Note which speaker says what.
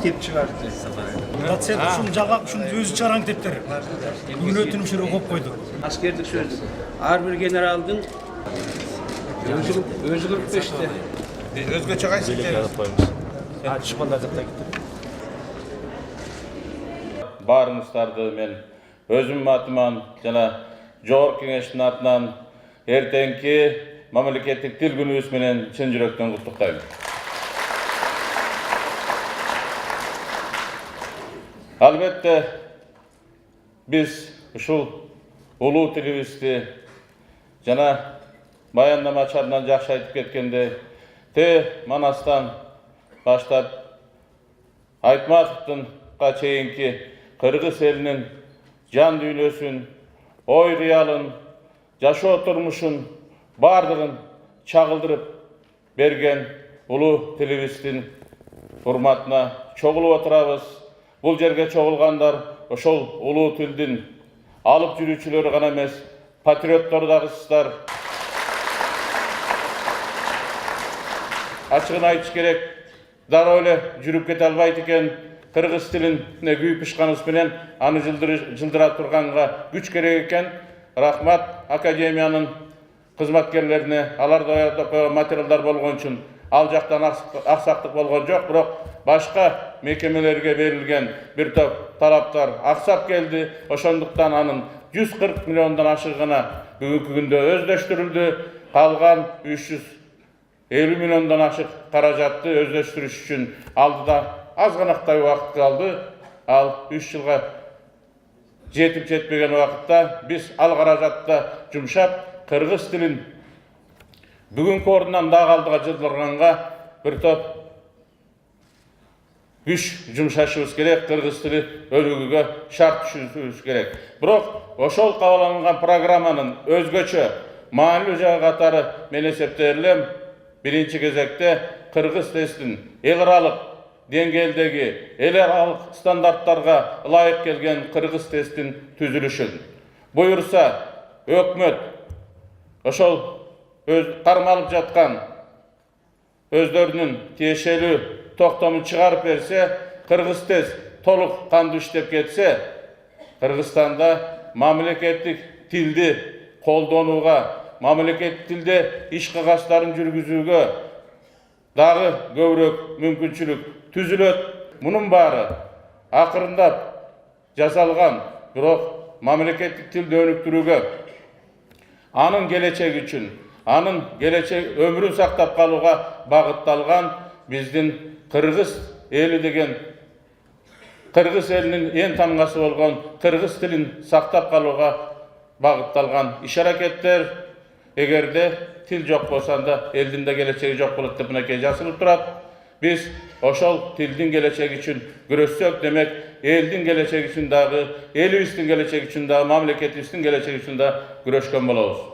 Speaker 1: Tep çıkardı.
Speaker 2: Sen ушул жага ушуну өзү чыгарың тептер. Бүгүн өтүнүмчүрө коюп койдук.
Speaker 1: Askerlik sözdü. Her bir generalın özü 45'te.
Speaker 3: Өзгөчө кайсы
Speaker 4: Barыңыздарды мен өзім атыман жана Жогорку Кеңештин атынан эртеңки мамлекеттик тил күнүбүз менен чын жүрөктөн куттуктайм. Албетте биз ушул улуу тилибизди жана баяндамачарынан жакшы айтып кеткенде Манастан баштап Айтматовдунга чейинки Кыргыз элинин жан дүйнөсүн, ой кыялын, жашоо турмушун бардыгын чагылдырып берген улуу тилибиздин урматына чогулуп отурабыз. Бул жерге чогулгандар ошол улуу тилдин алып жүрүүчүлөрү гана эмес, патриоттору дагысыздар. Ачыгын айтыш керек, дароо эле жүрүп кете албайт экен. Кыргыз тилине күйүп ышканыбыз менен аны жылдыра турганга күч керек экен. Рахмат академиянын кызматкерлерине, алар даярдап койгон материалдар болгон үчүн ал жактан аксактык болгон жок, бирок башка мекемелерге берилген бир топ талаптар аксап келди. Ошондуктан анын 140 миллиондон ашыгы гана бүгүнкү күндө өздөштүрүлдү. Калган 350 миллиондон ашык каражатты өздөштүрүш үчүн алдыда азганактай убакыт калды. Ал 3 жылга жетип жетпеген убакытта биз ал каражатты жумшап кыргыз тилин бүгүнкү ордунан дагы алдыга жылдырганга бир топ күч жумшашыбыз керек. Кыргыз тили өнүгүүгө шарт түшүрүшүбүз керек. Бирок ошол кабылган программанын өзгөчө маанилүү жагы катары мен эсептейм. Биринчи кезекте кыргыз тилин эл аралык деңгээлдеги эл аралык стандарттарга ылайык келген кыргыз тилин түзүлүшүн буюрса, өкмөт ошол кармалып жаткан өздөрүнүн тиешелүү токтомун чыгарып берсе, кыргыз тил толук кандуу иштеп кетсе, Кыргызстанда мамлекеттик тилди колдонууга, мамлекеттик тилде иш кагазтарын жүргүзүүгө дагы көбүрөөк мүмкүнчүлүк түзүлөт. Мунун баары акырындап жасалган, бирок мамлекеттик тилди өнүктүрүүгө, анын келечеги үчүн, анын келечек өмүрүн сактап калууга багытталган биздин кыргыз эли деген кыргыз элинин эң тамгасы болгон кыргыз тилин сактап калууга багытталган иш-аракеттер. Эгерде тил жок болсо, анда элдин да келечеги жок болот деп мынакей жазылып турат. Биз ошол тилдин келечеги үчүн күрөшсөк, демек элдин келечеги үчүн дагы, элибиздин келечеги үчүн дагы, мамлекетибиздин келечеги үчүн да күрөшкөн болобуз.